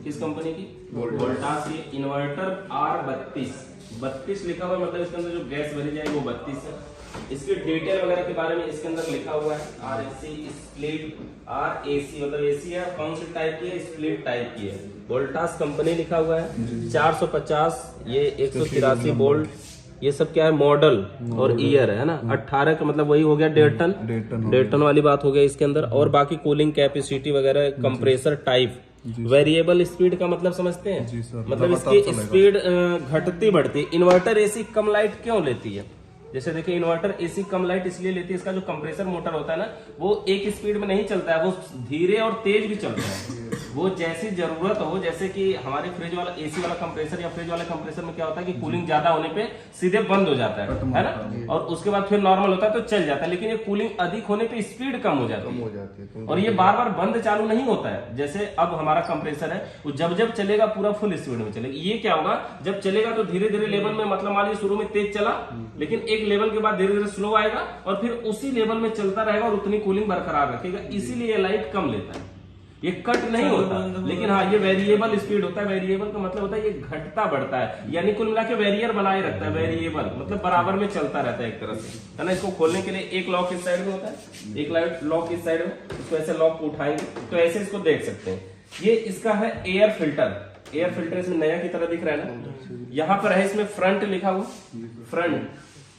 किस कंपनी की? वोल्टास की। इन्वर्टर R32 लिखा हुआ है, मतलब इसके अंदर जो गैस भरी जाएगी वो 32 है। इसकी डिटेल वगैरह के बारे में इसके अंदर लिखा हुआ है। RAC स्प्लिट, RAC मतलब एसी है, कौन सी टाइप की है? स्प्लिट टाइप की है। वोल्टास कंपनी लिखा हुआ है। 450, ये 183 वोल्ट, ये सब क्या है? मॉडल और ईयर है ना। 18 का मतलब वही हो गया 1.5 टन वाली बात हो गया इसके अंदर। और बाकी कूलिंग कैपेसिटी वगैरह, कंप्रेसर टाइप, वेरिएबल स्पीड का मतलब समझते हैं जी सर, मतलब इसकी स्पीड घटती बढ़ती। इन्वर्टर एसी कम लाइट क्यों लेती है? जैसे देखिए इन्वर्टर एसी कम लाइट इसलिए लेती है, इसका जो कंप्रेसर मोटर होता है ना वो एक स्पीड में नहीं चलता है, वो धीरे और तेज भी चलता है। वो जैसी जरूरत हो, जैसे कि हमारे फ्रिज वाला एसी वाला कंप्रेसर या फ्रिज वाले कंप्रेसर में क्या होता है कि कूलिंग ज्यादा होने पे सीधे बंद हो जाता है ना, और उसके बाद फिर नॉर्मल होता है तो चल जाता है। लेकिन ये कूलिंग अधिक होने पे स्पीड कम हो जाती है और ये बार बार बंद चालू नहीं होता है। जैसे अब हमारा कंप्रेसर है वो जब जब चलेगा पूरा फुल स्पीड में चलेगा। ये क्या होगा, जब चलेगा तो धीरे धीरे लेवल में, मतलब मान लीजिए शुरू में तेज चला लेकिन एक लेवल के बाद धीरे धीरे स्लो आएगा और फिर उसी लेवल में चलता रहेगा और उतनी कूलिंग बरकरार रखेगा। इसीलिए ये लाइट कम लेता है, ये कट नहीं होता। लेकिन हाँ ये वेरिएबल स्पीड होता है। वेरिएबल का मतलब होता है ये घटता बढ़ता है, यानी कुल मिला के वेरियर बनाए रखता है। वेरिएबल मतलब बराबर में चलता रहता है एक तरह से, है ना। इसको खोलने के लिए एक लॉक इस साइड में होता है, एक लॉक इस साइड में। इसको ऐसे लॉक को उठाएंगे तो ऐसे इसको देख सकते हैं। ये इसका है एयर फिल्टर। एयर फिल्टर इसमें नया की तरह दिख रहा है ना। यहाँ पर है इसमें फ्रंट लिखा हुआ,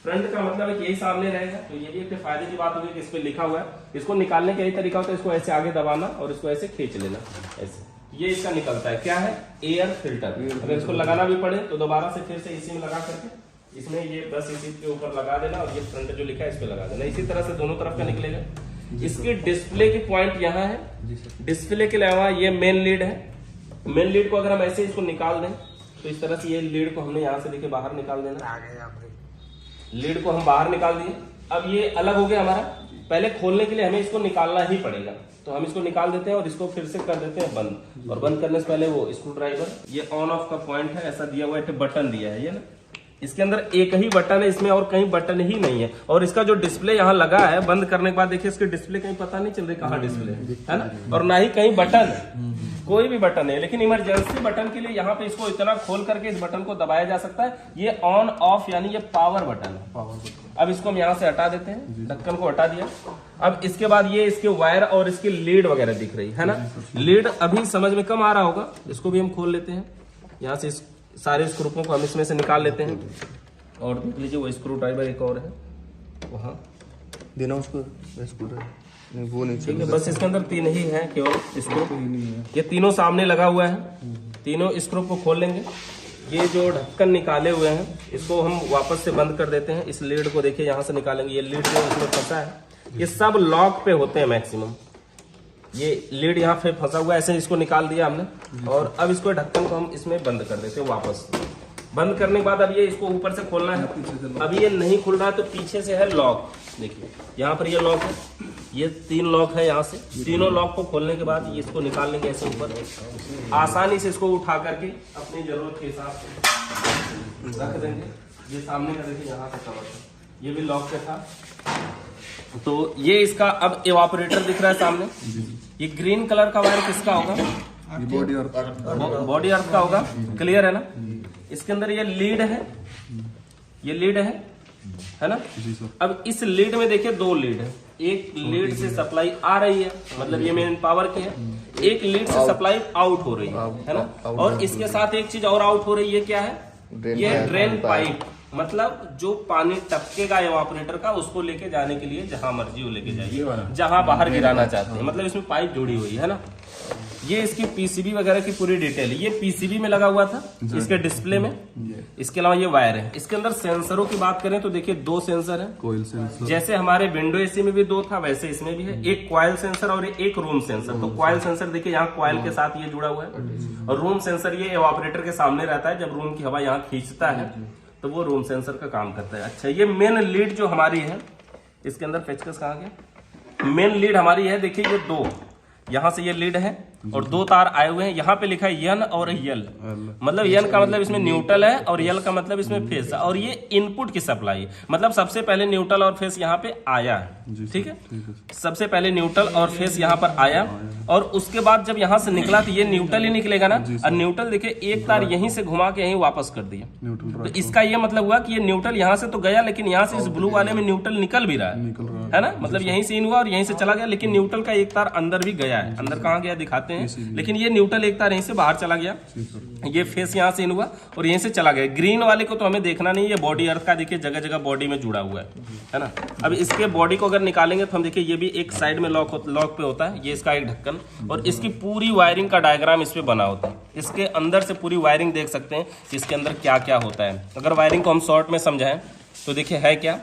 फ्रंट का मतलब है कि यही सामने रहेगा। तो ये भी एक फायदे की बात होगी कि इस पे लिखा हुआ है। इसको निकालने का यही तरीका होता है, इसको ऐसे आगे दबाना और इसको ऐसे खींच लेना, ऐसे ये इसका निकलता है। क्या है? Air filter. अगर इसको लगाना भी पड़े तो दोबारा से फिर से इसी में लगा करके इसमें ये बस इसी के ऊपर लगा देना और ये फ्रंट जो लिखा है इस पे लगा देना। इसी तरह से दोनों तरफ का निकलेगा। इसकी डिस्प्ले की पॉइंट यहाँ है। डिस्प्ले के अलावा ये मेन लीड है। मेन लीड को अगर हम ऐसे इसको निकाल दें तो इस तरह से ये लीड को हमने यहाँ से देखिए बाहर निकाल देना। लीड को हम बाहर निकाल दिए। अब ये अलग हो गया हमारा। पहले खोलने के लिए हमें इसको निकालना ही पड़ेगा, तो हम इसको निकाल देते हैं और इसको फिर से कर देते हैं बंद। और बंद करने से पहले वो स्क्रू ड्राइवर, ये ऑन ऑफ का पॉइंट है, ऐसा दिया हुआ है, बटन दिया है ये ना। इसके अंदर एक ही बटन है, इसमें और कहीं बटन ही नहीं है। और इसका जो डिस्प्ले यहाँ लगा है बंद करने के बाद देखिए इसके डिस्प्ले कहीं पता नहीं चल रही कहाँ डिस्प्ले है ना, और ना ही कहीं बटन है, कोई भी बटन है। लेकिन इमरजेंसी बटन के लिए यहाँ पे इसको इतना खोल करके इस बटन को दबाया जा सकता है। ये ऑन ऑफ यानी ये पावर बटन है। अब इसको हम यहाँ से हटा देते हैं, ढक्कन को हटा दिया। अब इसके बाद ये इसके वायर और इसकी लीड वगैरह दिख रही है ना। लीड अभी समझ में कम आ रहा होगा, इसको भी हम खोल लेते हैं। यहाँ से सारे स्क्रू को हम इसमें से निकाल लेते हैं। और देख लीजिए वो स्क्रू ड्राइवर एक और है वहाँ देना उसको, नहीं वो नहीं ठीक है। बस इसके अंदर 3 ही है केवल स्क्रू, ये तीनों सामने लगा हुआ है। तीनों स्क्रू को खोल लेंगे। ये जो ढक्कन निकाले हुए हैं इसको हम वापस से बंद कर देते हैं। इस लीड को देखिए यहाँ से निकालेंगे। ये लीड जो इसमें फंसा है ये सब लॉक पे होते हैं मैक्सिमम। ये लीड यहाँ पे फंसा हुआ है, ऐसे इसको निकाल दिया हमने। और अब इसको ढक्कन को हम इसमें बंद कर देते हैं वापस। बंद करने के बाद अब ये इसको ऊपर से खोलना है। अभी ये नहीं खुल रहा है तो पीछे से है लॉक। देखिए यहाँ पर ये लॉक है, ये 3 लॉक है। यहाँ से तीनों लॉक को खोलने के बाद ये इसको निकाल लेंगे ऐसे ऊपर। आसानी से इसको उठा करके अपनी जरूरत के हिसाब से रख देंगे। ये सामने का देखिए यहाँ से कवर है, ये भी लॉक पे था। तो ये इसका अब इवापोरेटर दिख रहा है सामने। ये ग्रीन कलर का वायर किसका होगा? बॉडी अर्थ का होगा। क्लियर है ना। इसके अंदर ये लीड है, ये लीड है ना। अब इस लीड में देखिए 2 लीड है। एक लीड से सप्लाई आ रही है, मतलब ये मेन पावर की है। एक लीड से सप्लाई आउट हो रही है ना। और इसके साथ एक चीज और आउट हो रही है, क्या है? ये ड्रेन पाइप, मतलब जो पानी टपकेगा इवापोरेटर का उसको लेके जाने के लिए जहां मर्जी वो लेके जाइए, जहां बाहर गिराना चाहते हैं। मतलब इसमें पाइप जोड़ी हुई है ना। ये इसकी पीसीबी वगैरह की पूरी डिटेल है। ये पीसीबी में लगा हुआ था इसके डिस्प्ले में। इसके अलावा ये वायर है। इसके अंदर सेंसरों की बात करें तो देखिए 2 सेंसर है। कोयल सेंसर, जैसे हमारे विंडो एसी में भी 2 था वैसे इसमें भी है। एक कॉइल सेंसर और एक रूम सेंसर। तो कॉइल सेंसर देखिए यहाँ कॉइल के साथ ये जुड़ा हुआ है, और रूम सेंसर ये इवापोरेटर के सामने रहता है। जब रूम की हवा यहाँ खींचता है तो वो रूम सेंसर का काम करता है। अच्छा, ये मेन लीड जो हमारी है, इसके अंदर पेचकस कहाँ गया? मेन लीड हमारी है देखिए ये 2, यहाँ से ये लीड है और 2 तार आए हुए हैं। यहाँ पे लिखा है यन और यल, मतलब यन का मतलब इसमें न्यूट्रल है और यल का मतलब इसमें फेस है। और ये इनपुट की सप्लाई है, मतलब सबसे पहले न्यूट्रल और फेस यहाँ पे आया है, ठीक है। सबसे पहले न्यूट्रल और फेस यहाँ पर आया और उसके बाद जब यहाँ से निकला तो ये न्यूट्रल ही निकलेगा ना। और न्यूट्रल देखिए एक तार यहीं से घुमा के यहीं वापस कर दिया, तो इसका ये मतलब हुआ कि ये न्यूट्रल यहाँ से तो गया, लेकिन यहाँ से इस ब्लू वाले में न्यूट्रल निकल भी रहा है ना, मतलब यहीं से इन हुआ और यहीं से चला गया, लेकिन न्यूट्रल का एक तार अंदर भी गया है। अंदर कहाँ गया दिखाते हैं, लेकिन ये न्यूट्रल एक तार यहीं से बाहर चला गया, ये फेस यहाँ से इन हुआ और यहीं से चला गया। ग्रीन वाले को तो हमें देखना नहीं, ये बॉडी अर्थ का देखिए जगह जगह बॉडी में जुड़ा हुआ है ना। अब इसके बॉडी को अगर निकालेंगे तो हम देखिए ये भी एक साइड में लॉक पे होता है, ये इसका एक ढक्कन, और इसकी पूरी वायरिंग का डायग्राम इस पे बना होता है। इसके अंदर से पूरी वायरिंग देख सकते हैं कि इसके अंदर क्या क्या होता है। अगर वायरिंग को हम शॉर्ट में समझाएं तो देखिए है क्या,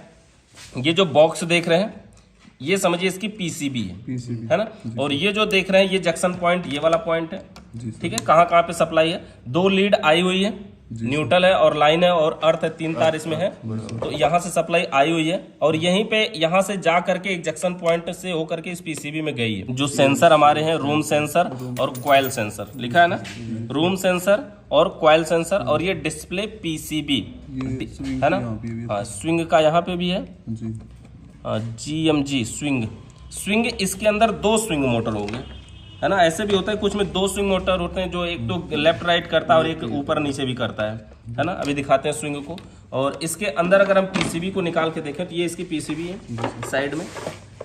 ये जो बॉक्स देख रहे हैं ये समझिए इसकी पीसीबी है ना। और ये जो देख रहे हैं ये जंक्शन पॉइंट, ये वाला पॉइंट है, ठीक है। कहाँ कहाँ पे सप्लाई है, 2 लीड आई हुई है, न्यूट्रल है और लाइन है और अर्थ है, 3 तार इसमें है, तो यहाँ से सप्लाई आई हुई है। और यहीं पे यहाँ से जा करके एक जंक्शन पॉइंट से होकर के इस पीसीबी में गई है। जो सेंसर हमारे हैं, रूम सेंसर और कॉइल सेंसर लिखा है ना, रूम सेंसर और कॉइल सेंसर, और ये डिस्प्ले पीसीबी है ना। हाँ, स्विंग का यहाँ पे भी है, GMG स्विंग इसके अंदर 2 स्विंग मोटर होंगे, है ना। ऐसे भी होता है कुछ में 2 स्विंग मोटर होते हैं, जो एक तो लेफ्ट राइट करता है और एक ऊपर नीचे भी करता है ना। अभी दिखाते हैं स्विंग को। और इसके अंदर अगर हम पीसीबी को निकाल के देखें तो ये इसकी पीसीबी है साइड में।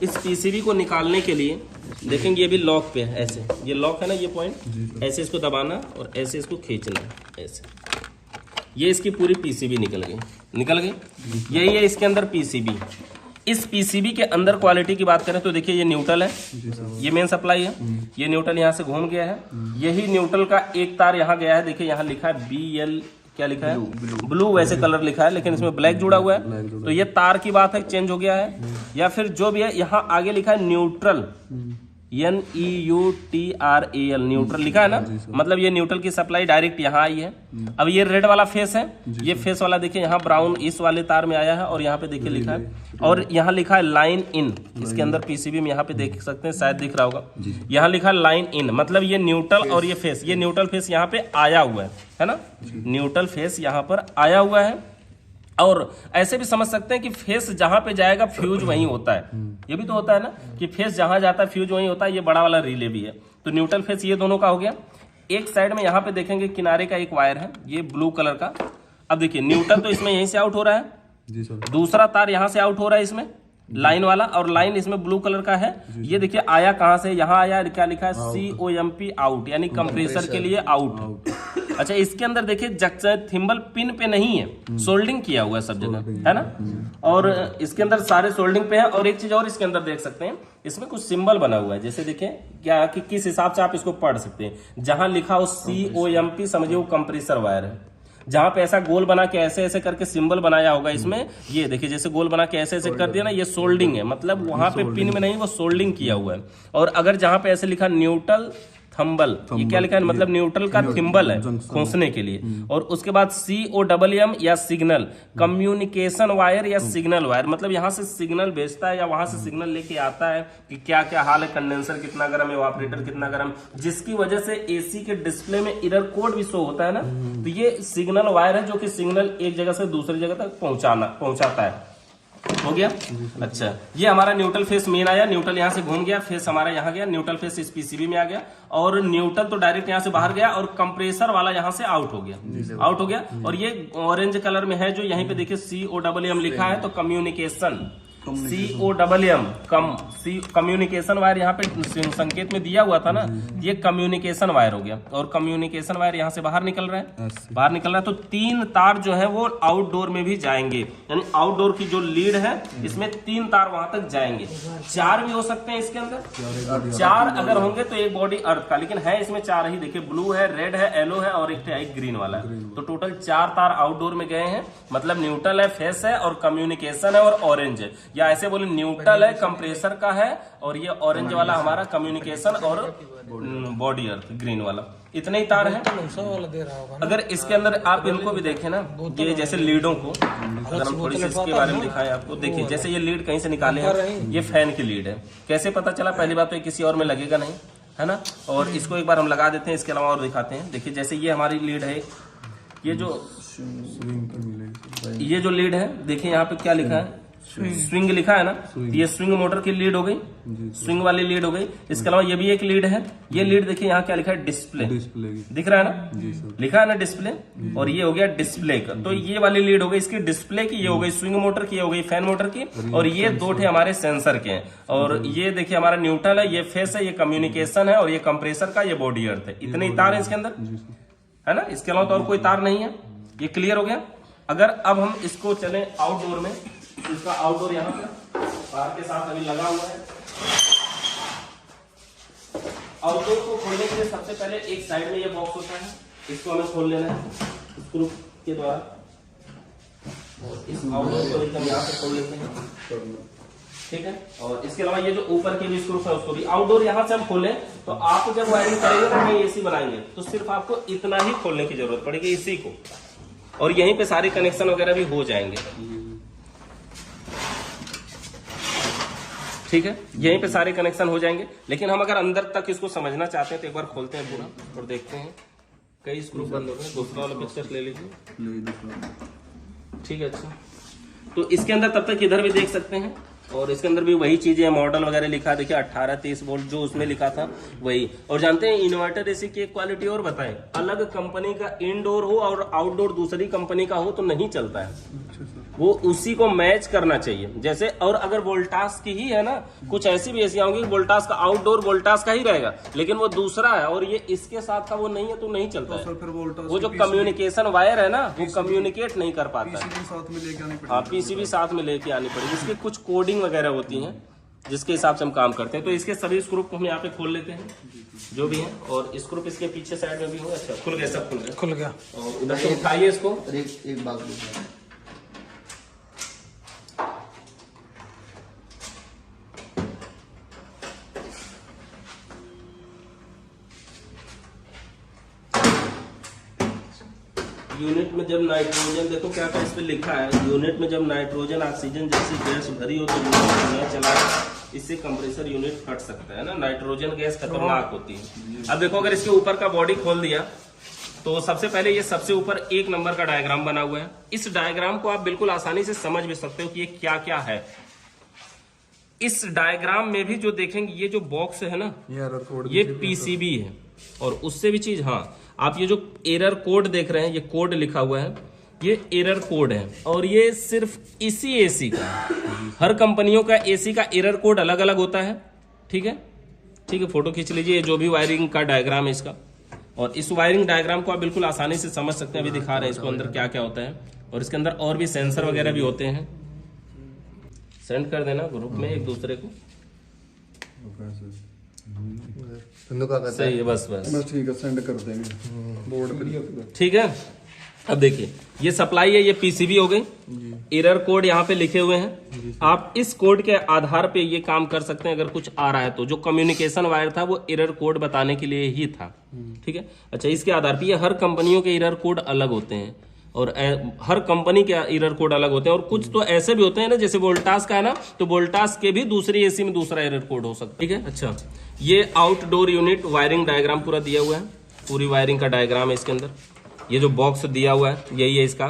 इस पीसीबी को निकालने के लिए देखेंगे ये भी लॉक पे है, ऐसे ये लॉक है ना, ये पॉइंट, ऐसे इसको दबाना और ऐसे इसको खींचना, ऐसे ये इसकी पूरी पीसीबी निकल गई। यही है इसके अंदर पीसीबी। इस पीसीबी के अंदर क्वालिटी की बात करें तो देखिए ये न्यूट्रल है, ये मेन सप्लाई है, ये न्यूट्रल यहाँ से घूम गया है, यही न्यूट्रल का एक तार यहाँ गया है, देखिए यहाँ लिखा है BL, क्या लिखा है, ब्लू वैसे कलर लिखा है लेकिन इसमें ब्लैक जुड़ा हुआ है, तो ये तार की बात है, चेंज हो गया है। या फिर जो भी है यहाँ आगे लिखा है न्यूट्रल, NEUTRAL न्यूट्रल लिखा है ना, मतलब ये न्यूट्रल की सप्लाई डायरेक्ट यहाँ आई है। अब ये रेड वाला फेस है, ये फेस वाला देखिए यहाँ ब्राउन इस वाले तार में आया है और यहाँ पे देखिए लिखा है, और यहाँ लिखा है लाइन इन, इसके अंदर पीसीबी में यहाँ पे देख सकते हैं, शायद दिख रहा होगा, यहाँ लिखा है लाइन इन, मतलब ये न्यूट्रल और ये फेस, ये न्यूट्रल फेस यहाँ पे आया हुआ है ना, न्यूट्रल फेस यहाँ पर आया हुआ है। और ऐसे भी समझ सकते हैं कि फेस जहां पे जाएगा फ्यूज वहीं होता है, ये भी तो होता है ना कि फेस जहां जाता है फ्यूज वहीं होता है। ये बड़ा वाला रिले भी है, तो न्यूट्रल फेस ये दोनों का हो गया। एक साइड में यहाँ पे देखेंगे किनारे का एक वायर है, ये ब्लू कलर का। अब देखिए न्यूट्रल तो इसमें यहीं से आउट हो रहा है, दूसरा तार यहाँ से आउट हो रहा है इसमें, लाइन वाला, और लाइन इसमें ब्लू कलर का है। ये देखिए आया कहाँ से, यहाँ आया, क्या लिखा है COMP आउट, यानी कंप्रेसर के लिए आउट। अच्छा, इसके अंदर देखिए जंक्शन थिम्बल पिन पे नहीं है, सोल्डिंग किया हुआ है सब जगह, है ना। और इसके अंदर सारे सोल्डिंग पे है। और एक चीज और इसके अंदर देख सकते हैं, इसमें कुछ सिंबल बना हुआ है, जैसे देखिए क्या कि किस हिसाब से आप इसको पढ़ सकते हैं। जहां लिखा हो COMP समझिए वो कंप्रेसर वायर है, जहां पे ऐसा गोल बना के ऐसे ऐसे करके सिंबल बनाया होगा इसमें, ये देखिए जैसे गोल बना के ऐसे ऐसे कर दिया ना, ये सोल्डिंग है, मतलब वहां पे पिन में नहीं, वो सोल्डिंग किया हुआ है। और अगर जहां पे ऐसे लिखा न्यूट्रल थंबल, ये क्या लिखा है, मतलब न्यूट्रल का थिम्बल है खोसने के लिए। और उसके बाद COMM या सिग्नल, कम्युनिकेशन वायर या सिग्नल वायर, मतलब यहाँ से सिग्नल भेजता है या वहां से सिग्नल लेके आता है कि क्या क्या हाल है, कंडेंसर कितना गर्म है, इवापोरेटर कितना गर्म, जिसकी वजह से AC के डिस्प्ले में एरर कोड भी शो होता है ना। तो ये सिग्नल वायर है जो कि सिग्नल एक जगह से दूसरी जगह तक पहुंचाता है। हो गया। अच्छा, ये हमारा न्यूट्रल फेस मेन आया, न्यूट्रल यहाँ से घूम गया, फेस हमारा यहाँ गया, न्यूट्रल फेस इस पीसीबी में आ गया, और न्यूट्रल तो डायरेक्ट यहाँ से बाहर गया, और कंप्रेसर वाला यहाँ से आउट हो गया। और ये ऑरेंज कलर में है जो यहीं पे देखिए COMM लिखा है, तो कम्युनिकेशन COMM कम्युनिकेशन वायर यहाँ पे संकेत में दिया हुआ था ना, ये कम्युनिकेशन वायर हो गया। और कम्युनिकेशन वायर यहाँ से बाहर निकल रहा है, तो 3 तार जो है वो आउटडोर में भी जाएंगे, यानी आउटडोर की जो लीड है इसमें 3 तार वहां तक जाएंगे। 4 भी हो सकते हैं इसके अंदर, 4 अगर होंगे तो एक बॉडी अर्थ का, लेकिन है इसमें 4 ही, देखिए ब्लू है, रेड है, येलो है और एक ग्रीन वाला है, तो टोटल 4 तार आउटडोर में गए हैं। मतलब न्यूट्रल है, फेस है, और कम्युनिकेशन है, और ऑरेंज है, या ऐसे बोले न्यूट्रल है, कंप्रेसर का है, और ये ऑरेंज वाला हमारा कम्युनिकेशन और बॉडी अर्थ ग्रीन वाला, इतने ही तार हैं। अगर इसके अंदर आप इनको भी देखें ना, ये जैसे लीडों को अगर हम थोड़ी सी इसके बारे में दिखाएं आपको, देखिए जैसे ये लीड कहीं से निकाले हैं, ये फैन की लीड है, कैसे पता चला, पहली बात तो ये किसी और में लगेगा नहीं, है ना। और इसको एक बार हम लगा देते हैं, इसके अलावा और दिखाते हैं। देखिए जैसे ये हमारी लीड है, ये जो लीड है, देखिए यहाँ पे क्या लिखा है, स्विंग लिखा है ना, ये स्विंग मोटर की लीड हो गई, स्विंग वाली लीड हो गई। इसके अलावा ये भी एक लीड है, ये लीड देखिए यहाँ क्या लिखा है, डिस्प्ले दिख रहा है ना, लिखा है ना डिस्प्ले, और ये हो गया डिस्प्ले का। तो ये वाली लीड हो गई इसकी डिस्प्ले की, ये हो गई स्विंग मोटर की, ये हो गई फैन मोटर की, और ये दो ठे हमारे सेंसर के हैं। और ये देखिए हमारा न्यूट्रल है, ये फेस है, ये कम्युनिकेशन है, और ये कंप्रेसर का, ये बॉडी अर्थ है। इतने ही तार है इसके अंदर, है ना, इसके अलावा तो और कोई तार नहीं है। ये क्लियर हो गया। अगर अब हम इसको चलें आउटडोर में, इसका आउटडोर यहाँ पे कार के साथ अभी लगा हुआ है। आउटडोर को खोलने के लिए सबसे पहले एक साइड में ये बॉक्स होता है, इसको हमें खोल लेना है स्क्रू के द्वारा, और इस आउटडोर को एकदम यहाँ से खोल लेते हैं, ठीक है। और इसके अलावा ये जो ऊपर के भी स्क्रू है उसको भी, आउटडोर यहाँ से हम खोलें तो आप जब वायरिंग करेंगे तो कहीं एसी बनाएंगे तो सिर्फ आपको इतना ही खोलने की जरूरत पड़ेगी इसी को, और यहीं पे सारे कनेक्शन वगैरह भी हो जाएंगे, ठीक है। यहीं पे सारे कनेक्शन हो जाएंगे। लेकिन हम अगर अंदर तक इसको समझना चाहते हैं तो एक बार खोलते हैं पूरा और देखते हैं। कई स्क्रू बंद हो गए, दूसरा वाला पिक्चर ले लीजिए, ठीक है। अच्छा, तो इसके अंदर तब तक इधर भी देख सकते हैं, और इसके अंदर भी वही चीजें, मॉडल वगैरह लिखा, देखिए 18-30 वोल्ट जो उसमें लिखा था वही। और जानते हैं इन्वर्टर एसी की एक क्वालिटी और बताएं, अलग कंपनी का इंडोर हो और आउटडोर दूसरी कंपनी का हो तो नहीं चलता है, वो उसी को मैच करना चाहिए। जैसे और अगर वोल्टास की ही है ना, कुछ ऐसी भी ऐसी होंगी वोल्टास का आउटडोर वोल्टास का ही रहेगा, लेकिन वो दूसरा है और ये इसके साथ का वो नहीं है तो नहीं चलता है। वो जो कम्युनिकेशन वायर है ना, वो कम्युनिकेट नहीं कर पाता है। हाँ, पीसीबी साथ में लेके आनी पड़ेगी। इसकी कुछ कोडिंग वगैरह होती है जिसके हिसाब से हम काम करते हैं। तो इसके सभी स्क्रू को हम यहाँ पे खोल लेते हैं जो भी है, और स्क्रू इसके पीछे साइड में भी हो। अच्छा, खुल गया, सब खुल गया। और उधर से उठाइए इसको। एक बात यूनिट में जब नाइट्रोजन, देखो क्या क्या इस पे लिखा है, यूनिट में जब नाइट्रोजन ऑक्सीजन जैसी गैस भरी हो तो यूनिट न चलाए, इससे कंप्रेसर यूनिट फट सकता है ना। नाइट्रोजन गैस खतरनाक होती है। अब देखो अगर इसके ऊपर का बॉडी खोल दिया तो सबसे पहले ये सबसे ऊपर 1 नंबर का डायग्राम बना हुआ है। इस डायग्राम को आप बिल्कुल आसानी से समझ भी सकते हो कि ये क्या क्या है। इस डायग्राम में भी जो देखेंगे, ये जो बॉक्स है ना, ये पीसीबी है, और उससे भी चीज, हाँ, आप ये जो एरर कोड देख रहे हैं, ये कोड लिखा हुआ है, ये एरर कोड है, और ये सिर्फ इसी एसी का, हर कंपनियों का एसी का एरर कोड अलग अलग होता है, ठीक है। ठीक है, फोटो खींच लीजिए जो भी वायरिंग का डायग्राम है इसका, और इस वायरिंग डायग्राम को आप बिल्कुल आसानी से समझ सकते हैं। अभी दिखा रहे हैं इसको अंदर क्या क्या होता है, और इसके अंदर और भी सेंसर वगैरह भी होते हैं। सेंड कर देना ग्रुप में एक दूसरे को, सही है, बस ठीक है, सेंड कर देंगे बोर्ड पे, ठीक है। अब देखिए ये सप्लाई है, ये पीसीबी हो गई, एरर कोड यहाँ पे लिखे हुए हैं। आप इस कोड के आधार पे ये काम कर सकते हैं अगर कुछ आ रहा है तो। जो कम्युनिकेशन वायर था वो एरर कोड बताने के लिए ही था, ठीक है। अच्छा, इसके आधार पे ये हर कंपनियों के एरर कोड अलग होते हैं, और हर कंपनी के एरर कोड अलग होते हैं, और कुछ तो ऐसे भी होते हैं ना, जैसे वोल्टास का है ना, तो वोल्टास के भी दूसरी एसी में दूसरा एरर कोड हो सकता है, ठीक है। अच्छा, ये आउटडोर यूनिट वायरिंग डायग्राम पूरा दिया हुआ है, पूरी वायरिंग का डायग्राम है इसके अंदर। ये जो बॉक्स दिया हुआ है यही है इसका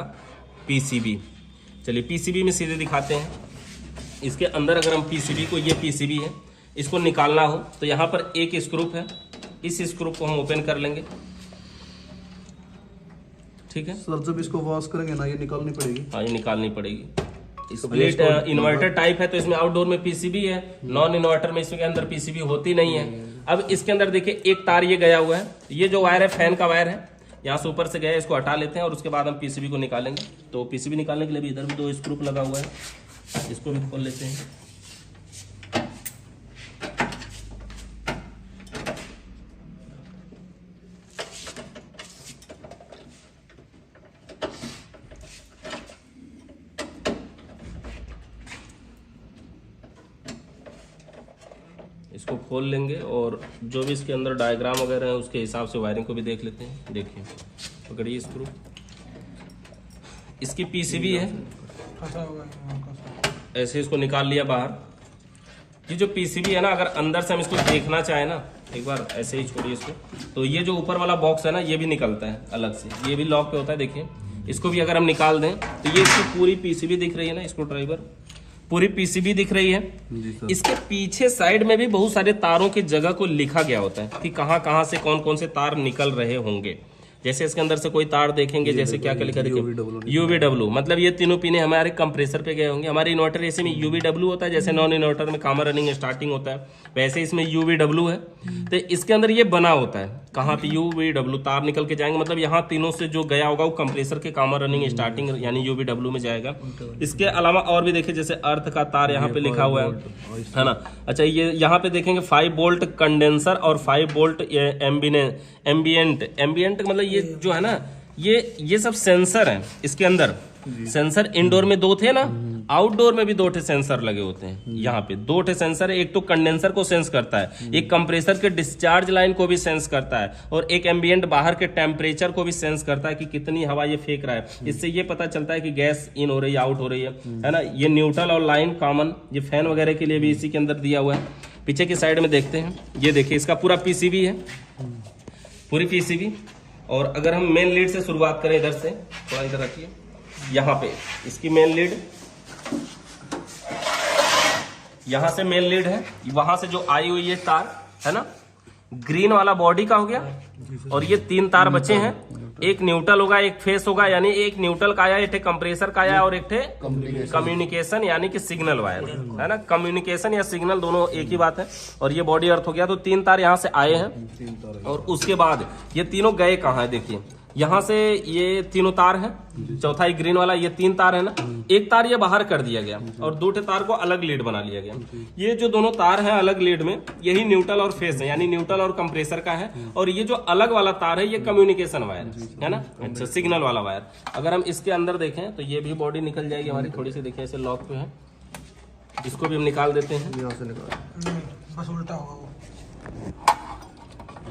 पीसीबी। चलिए पीसीबी में सीधे दिखाते हैं। इसके अंदर अगर हम पीसीबी को, ये पीसीबी है, इसको निकालना हो तो यहाँ पर एक स्क्रू है, इस स्क्रू को हम ओपन कर लेंगे, ठीक है सर। जब इसको वॉश करेंगे ना, ये निकालनी पड़ेगी। हाँ, ये निकालनी पड़ेगी। स्प्लिट इन्वर्टर टाइप है तो इसमें आउटडोर में पीसीबी है, नॉन इन्वर्टर में इसके अंदर पीसीबी होती नहीं है। अब इसके अंदर देखिए एक तार ये गया हुआ है, ये जो वायर है फैन का वायर है, यहाँ से ऊपर से गया है, इसको हटा लेते हैं और उसके बाद हम पीसीबी को निकालेंगे। तो पीसीबी निकालने के लिए भी इधर भी 2 स्क्रू लगा हुआ है, इसको भी खोल लेते हैं। इसको खोल लेंगे और जो भी इसके अंदर डायग्राम वगैरह है उसके हिसाब से वायरिंग को भी देख लेते हैं। देखिए पकड़िए स्क्रू, इसकी पीसीबी है, ऐसे इसको निकाल लिया बाहर। ये जो पीसीबी है ना, अगर अंदर से हम इसको देखना चाहे ना, एक बार ऐसे ही छोड़िए इसको, तो ये जो ऊपर वाला बॉक्स है ना, ये भी निकलता है अलग से, ये भी लॉक पे होता है। देखिए इसको भी अगर हम निकाल दें तो ये इसकी पूरी पीसीबी दिख रही है ना, स्क्रू ड्राइवर पूरी पीसीबी दिख रही है। इसके पीछे साइड में भी बहुत सारे तारों की जगह को लिखा गया होता है कि कहाँ कहाँ से कौन कौन से तार निकल रहे होंगे। जैसे इसके अंदर से कोई तार देखेंगे, जैसे क्या क्या लिखा देखिए, UVW, मतलब ये तीनों पिने हमारे कंप्रेसर पे गए होंगे। हमारे इन्वर्टर ऐसे में UVW होता है, जैसे नॉन इन्वर्टर में कॉमन रनिंग स्टार्टिंग होता है, वैसे इसमें UVW है। तो इसके अंदर ये बना होता है, कहाँ पे UVW तार निकल के जाएंगे, मतलब यहाँ तीनों से जो गया होगा वो कंप्रेसर के कॉमन रनिंग स्टार्टिंग यानी UVW में जाएगा। इसके अलावा और भी देखिए, जैसे अर्थ का तार यहाँ पे लिखा हुआ है ना। अच्छा, ये यहाँ पे देखेंगे 5 वोल्ट कंडेंसर और 5 वोल्ट एम्बियंट मतलब ये जो है ना, ये सब सेंसर हैं इसके अंदर। सेंसर इंडोर में 2 थे ना, आउटडोर में भी 2 ठे सेंसर लगे होते हैं। यहाँ पे 2 ठे सेंसर है, एक तो कंडेंसर को सेंस करता है, एक कंप्रेसर के डिस्चार्ज लाइन को भी सेंस करता है, और एक एम्बियंट बाहर के टेम्परेचर को भी सेंस करता है कि कितनी हवा ये फेंक रहा है। इससे ये पता चलता है कि गैस इन हो रही है, आउट हो रही है ना। ये न्यूट्रल और लाइन कॉमन, ये फैन वगैरह के लिए भी इसी के अंदर दिया हुआ है। पीछे की साइड में देखते हैं, ये देखिए इसका पूरा पीसीबी है, पूरी पीसीबी। और अगर हम मेन लीड से शुरुआत करें, इधर से थोड़ा इधर रखिए, यहाँ पे इसकी मेन लीड, यहां से मेन लीड है, वहां से जो आई हुई है तार है ना, ग्रीन वाला बॉडी का हो गया, और ये 3 तार बचे हैं, एक न्यूट्रल होगा, एक फेस होगा, यानी एक न्यूट्रल का आया, एक कंप्रेसर का आया, और एक थे कम्युनिकेशन यानी कि सिग्नल वायर है ना। कम्युनिकेशन या सिग्नल दोनों एक ही बात है। और ये बॉडी अर्थ हो गया, तो 3 तार यहाँ से आए हैं। और उसके बाद ये तीनों गए कहाँ है, देखिए यहाँ से ये तीनों तार हैं, चौथा ही ग्रीन वाला, ये 3 तार है ना, एक तार ये बाहर कर दिया गया और 2 तार को अलग लीड बना लिया गया। ये जो दोनों तार हैं अलग लीड में, यही न्यूट्रल और फेस है, यानी न्यूट्रल और कंप्रेसर का है। और ये जो अलग वाला तार है ये कम्युनिकेशन वायर है ना, अच्छा सिग्नल वाला वायर। अगर हम इसके अंदर देखें तो ये भी बॉडी निकल जाएगी हमारी, थोड़ी सी देखिए ऐसे लॉक पे है, इसको भी हम निकाल देते हैं। बस उल्टा होगा,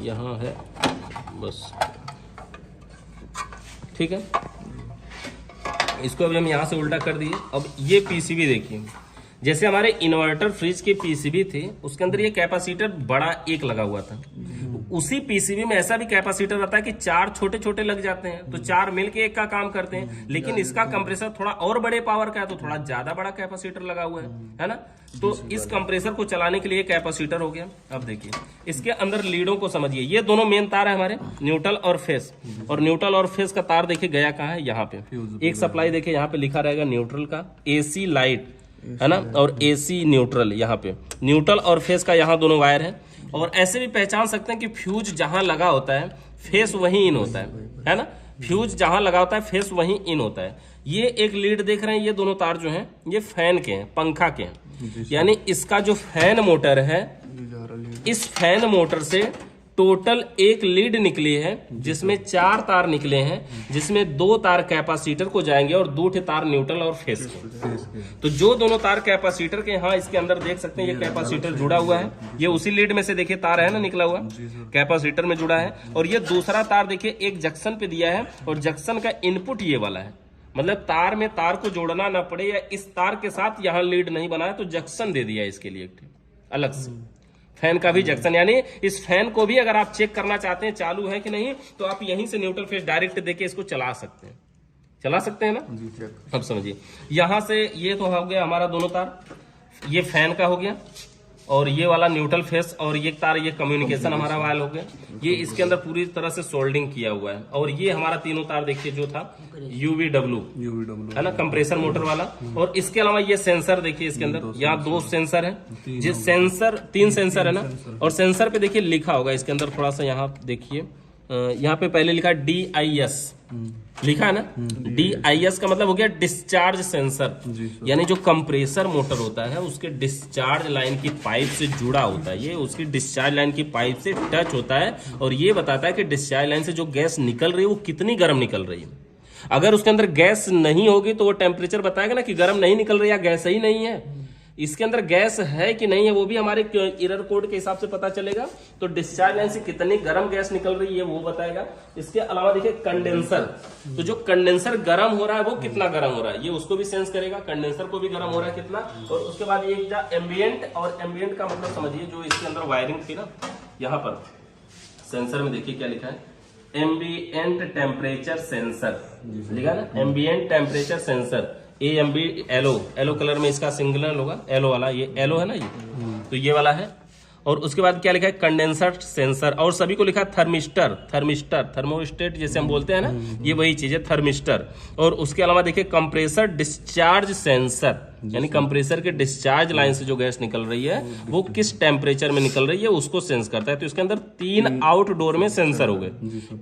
यहाँ है बस, ठीक है। इसको अभी हम यहाँ से उल्टा कर दिए। अब ये पीसीबी देखिए, जैसे हमारे इन्वर्टर फ्रिज के पीसीबी थे, उसके अंदर ये कैपेसिटर बड़ा एक लगा हुआ था। उसी पीसीबी में ऐसा भी कैपेसिटर रहता है कि 4 छोटे छोटे लग जाते हैं, तो 4 मिलके एक का काम करते हैं। लेकिन इसका कंप्रेसर थोड़ा और बड़े पावर का है, तो थोड़ा ज्यादा बड़ा कैपेसिटर लगा हुआ है ना। तो इस कंप्रेसर को चलाने के लिए कैपेसिटर हो गया। अब देखिए इसके अंदर लीडों को समझिए, ये दोनों मेन तार है हमारे, न्यूट्रल और फेस। और न्यूट्रल और फेस का तार देखिए गया कहाँ है, यहाँ पे एक सप्लाई देखिए, यहाँ पे लिखा रहेगा न्यूट्रल का, AC लाइट है ना, और AC न्यूट्रल, यहाँ पे न्यूट्रल और फेस का यहाँ दोनों वायर है। और ऐसे भी पहचान सकते हैं कि फ्यूज जहां लगा होता है फेस वहीं इन होता है ना। फ्यूज जहां लगा होता है फेस वहीं इन होता है। ये एक लीड देख रहे हैं, ये दोनों तार जो हैं ये फैन के हैं, पंखा के हैं, यानी इसका जो फैन मोटर है, इस फैन मोटर से टोटल एक लीड निकली है, जिसमें 4 तार निकले हैं, जिसमें 2 तार कैपेसिटर को जाएंगे और 2 तार न्यूट्रल और फेस को। तो जो दोनों तार कैपेसिटर के, हाँ इसके अंदर देख सकते हैं ये कैपेसिटर जुड़ा हुआ है, ये उसी लीड में से देखिए तार है ना निकला हुआ, कैपेसिटर में जुड़ा है। और ये दूसरा तार देखिए एक जंक्शन पे दिया है, और जंक्शन का इनपुट ये वाला है, मतलब तार में तार को जोड़ना ना पड़े, या इस तार के साथ यहाँ लीड नहीं बना है तो जंक्शन दे दिया है इसके लिए अलग से। फैन का भी जंक्शन, यानी इस फैन को भी अगर आप चेक करना चाहते हैं चालू है कि नहीं, तो आप यहीं से न्यूट्रल फेस डायरेक्ट देके इसको चला सकते हैं ना। अब समझिए, यहां से ये तो हो गया हमारा दोनों तार, ये फैन का हो गया, और ये वाला न्यूट्रल फेस, और ये तार ये कम्युनिकेशन हमारा वायर हो गया। ये इसके अंदर पूरी तरह से सोल्डिंग किया हुआ है। और ये हमारा तीनों तार देखिए जो था UVW है ना, कंप्रेसर मोटर वाला। और इसके अलावा ये सेंसर देखिए, इसके अंदर यहाँ 2 सेंसर है, ये सेंसर 3 सेंसर है ना। और सेंसर पे देखिए लिखा होगा इसके अंदर, थोड़ा सा यहाँ देखिए, यहाँ पे पहले लिखा DIS लिखा है ना। DIS का मतलब हो गया डिस्चार्ज सेंसर, यानी जो कंप्रेसर मोटर होता है उसके डिस्चार्ज लाइन की पाइप से जुड़ा होता है, ये उसकी डिस्चार्ज लाइन की पाइप से टच होता है, और ये बताता है कि डिस्चार्ज लाइन से जो गैस निकल रही है वो कितनी गर्म निकल रही है। अगर उसके अंदर गैस नहीं होगी तो वो टेम्परेचर बताएगा ना कि गर्म नहीं निकल रही है, गैस ही नहीं है। इसके अंदर गैस है कि नहीं है वो भी हमारे एरर कोड के हिसाब से पता चलेगा। तो डिस्चार्ज लाइन से कितनी गर्म गैस निकल रही है वो बताएगा। इसके अलावा देखिए कंडेंसर, तो जो कंडेंसर गर्म हो रहा है वो कितना गर्म हो रहा है ये उसको भी सेंस करेगा, कंडेंसर को भी गर्म हो रहा है कितना। और उसके बाद ये एम्बिएंट, और एम्बिएंट का मतलब समझिए जो इसके अंदर वायरिंग थी ना, यहाँ पर सेंसर में देखिए क्या लिखा है, एम्बिएंट टेम्परेचर सेंसर लिखा ना, ambient temperature sensor, AMB yellow colour में इसका सिंगुलर होगा, एलो वाला, ये एलो है ना ये, तो ये वाला है। और उसके बाद क्या लिखा है, कंडेंसर सेंसर, और सभी को लिखा थर्मिस्टर, थर्मोस्टेट जैसे हम बोलते हैं ना, ये वही चीज है थर्मिस्टर। और उसके अलावा देखिए कंप्रेसर डिस्चार्ज सेंसर, यानी कंप्रेसर के डिस्चार्ज लाइन से जो गैस निकल रही है वो किस टेम्परेचर में निकल रही है उसको सेंस करता है। तो इसके अंदर 3 आउटडोर में सेंसर हो गए,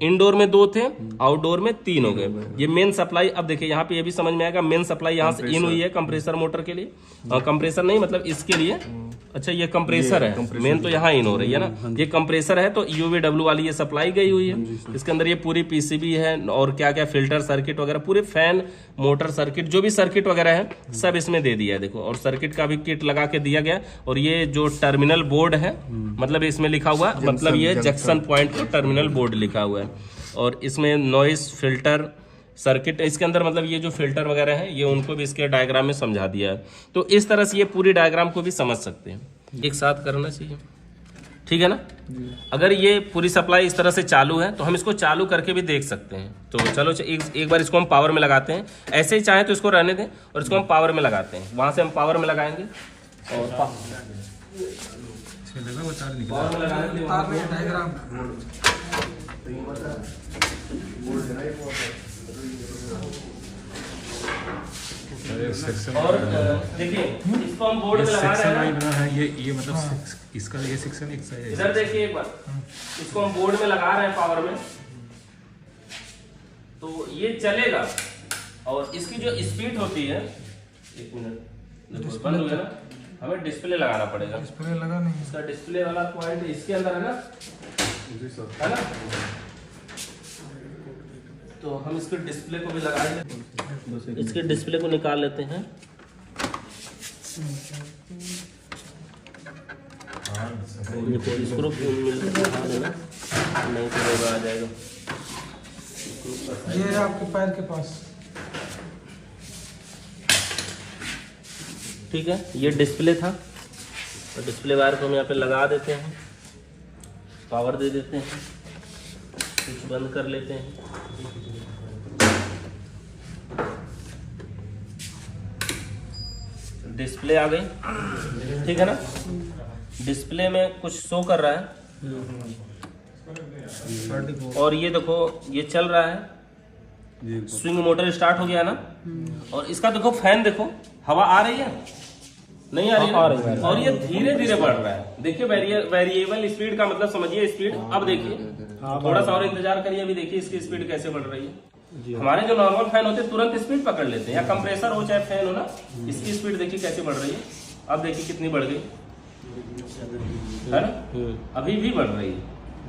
इनडोर में 2 थे, आउटडोर में 3 हो गए। ये मेन सप्लाई, अब देखिए यहाँ पे ये भी समझ में आएगा, मेन सप्लाई यहाँ से इन हुई है कंप्रेसर मोटर के लिए, कंप्रेसर नहीं मतलब इसके लिए, अच्छा ये कंप्रेसर है, मेन तो यहाँ इन हो रही है ना, ये कंप्रेसर है, तो UVW वाली ये सप्लाई गई हुई है। इसके अंदर ये पूरी PCB है और क्या क्या फिल्टर सर्किट वगैरह, पूरे फैन मोटर सर्किट जो भी सर्किट वगैरह है सब इसमें दे दिया है देखो, और सर्किट का भी किट लगा के दिया गया। और ये जो टर्मिनल बोर्ड है मतलब इसमें लिखा हुआ, मतलब ये जंक्शन पॉइंट को टर्मिनल बोर्ड लिखा हुआ है। और इसमें नॉइस फिल्टर सर्किट इसके अंदर, मतलब ये जो फिल्टर वगैरह है ये उनको भी इसके डायग्राम में समझा दिया है। तो इस तरह से ये पूरी डायग्राम को भी समझ सकते हैं, एक साथ करना चाहिए, ठीक है ना। अगर ये पूरी सप्लाई इस तरह से चालू है तो हम इसको चालू करके भी देख सकते हैं। तो चलो एक बार इसको हम पावर में लगाते हैं, ऐसे ही चाहे तो इसको रहने दें, और इसको हम पावर में लगाते हैं, वहां से हम पावर में लगाएंगे और पावर में लगाने डायग्राम और देखिए इसको हम बोर्ड में लगा रहे हैं, ये मतलब इसका ये सेक्शन एक है। इधर देखिए एक बार, इसको हम बोर्ड में लगा रहे हैं पावर में, तो ये चलेगा। और इसकी जो स्पीड होती है, एक मिनट देखो बंद हो गया ना, हमें डिस्प्ले लगाना पड़ेगा। डिस्प्ले लगा नहीं, इसका डिस्प्ले वाला पॉइंट इसके अंदर है ना, है ना। तो हम इसके डिस्प्ले को भी लगा दें, इसके डिस्प्ले को निकाल लेते हैं। इसको नहीं तो आ जाएगा, ये है आपके पैर के पास, ठीक है। ये डिस्प्ले था, और डिस्प्ले वायर को हम यहाँ पे लगा देते हैं, पावर दे देते हैं, स्विच बंद कर लेते हैं। डिस्प्ले आ गई, ठीक है ना। डिस्प्ले में कुछ शो कर रहा है, और ये देखो ये चल रहा है, स्विंग मोटर स्टार्ट हो गया ना। और इसका देखो फैन, देखो हवा आ रही है नहीं आ रही है, और ये धीरे धीरे बढ़ रहा है। देखिए वेरिएबल स्पीड का मतलब समझिए स्पीड। अब देखिए थोड़ा सा और इंतजार करिए, अभी देखिए इसकी स्पीड कैसे बढ़ रही है। हमारे जो नॉर्मल फैन होते हैं तुरंत स्पीड पकड़ लेते हैं, या कंप्रेसर हो चाहे फैन हो ना, इसकी स्पीड देखिए कैसे बढ़ रही है। अब देखिए कितनी बढ़ गई है ना, अभी भी बढ़ रही है,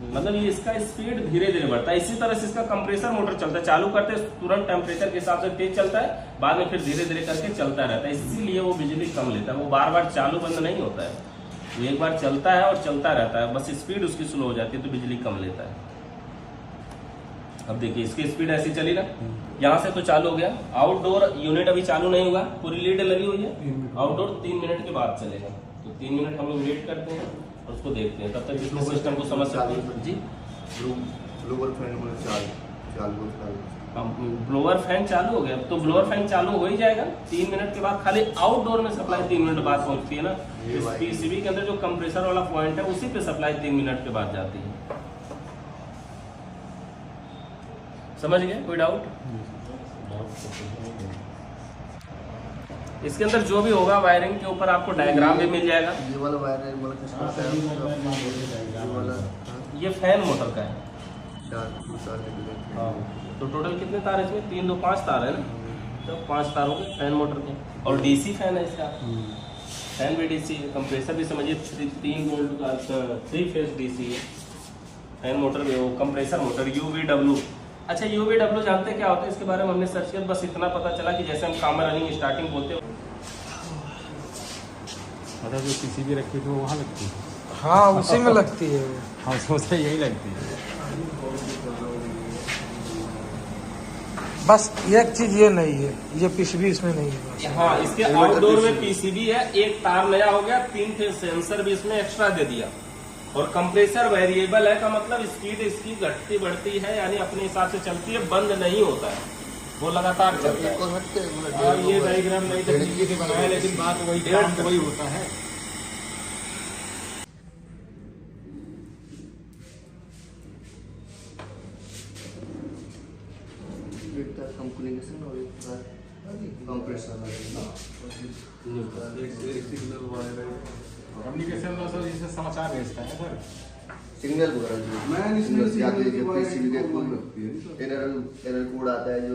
मतलब ये इसका स्पीड धीरे धीरे बढ़ता है। इसी तरह से इसका कंप्रेसर मोटर चलता है, चालू करते हैं तुरंत टेम्परेचर के हिसाब से तेज चलता है, बाद में फिर धीरे धीरे करके चलता रहता है, इसीलिए वो बिजली कम लेता है। वो बार बार चालू बंद नहीं होता है, वो एक बार चलता है और चलता रहता है, बस स्पीड उसकी स्लो हो जाती है तो बिजली कम लेता है। अब देखिए इसकी स्पीड ऐसी चली ना, यहाँ से तो चालू हो गया। आउटडोर यूनिट अभी चालू नहीं होगा, पूरी लीड लगी हुई है, आउटडोर 3 मिनट के बाद चलेगा। तो 3 मिनट हम लोग वेट करते हैं और उसको देखते हैं, तब तक इसके सिस्टम को समझ सकते हैं जी। ब्लोअर फैन ब्लोअर फैन चालू हो गया, तो ब्लोअर फैन चालू हो ही जाएगा 3 मिनट के बाद। खाली आउटडोर में सप्लाई 3 मिनट बाद पहुंचती है ना, पीसीबी के अंदर जो कंप्रेसर वाला पॉइंट है उसी पे सप्लाई 3 मिनट के बाद जाती है। समझ गए, कोई डाउट? इसके अंदर जो भी होगा वायरिंग के ऊपर आपको डायग्राम भी मिल जाएगा। ये वाला वायर ये फैन मोटर का है। 4 हाँ, तो टोटल कितने तार है इसमें? 3 2 5 तार है ना, तो 5 तारों के फैन मोटर के। और डीसी फैन है इसका, फैन भी डीसी, कंप्रेसर भी समझिए 3 वोल्ट का 3 फेज डीसी है। फैन मोटर भी वो कंप्रेसर मोटर UVW। अच्छा UVW जानते क्या होता है, इसके बारे में हमने सर्च किया, बस इतना पता चला कि जैसे हम काम रनिंग स्टार्टिंग बोलते हैं मतलब जो पीसीबी रखी थी वो वहाँ लगती है। हाँ उसी में लगती है वो। हाँ सोचा यही लगती है। बस एक चीज ये नहीं है, ये पीसीबी इसमें नहीं है बस। हाँ, इसके आउटडोर में पीसीबी है, एक तार नया हो गया, 3 फेज सेंसर भी इसमें एक्स्ट्रा दे दिया, और कंप्रेसर वेरिएबल है का मतलब स्पीड इसकी घटती बढ़ती है, यानी अपने हिसाब से चलती है, बंद नहीं होता है, वो लगातार चलता है। और ये डायग्राम नई तकनीकी से बनाया, लेकिन बात वही काम तो वही होता है। कम्युनिकेशन और कंप्रेसर कम्युनिकेशन में सर जिससे समाचार भेजता है सर, सिग्नल वगैरह पीसीबी के कोड एरर कोड आता है जो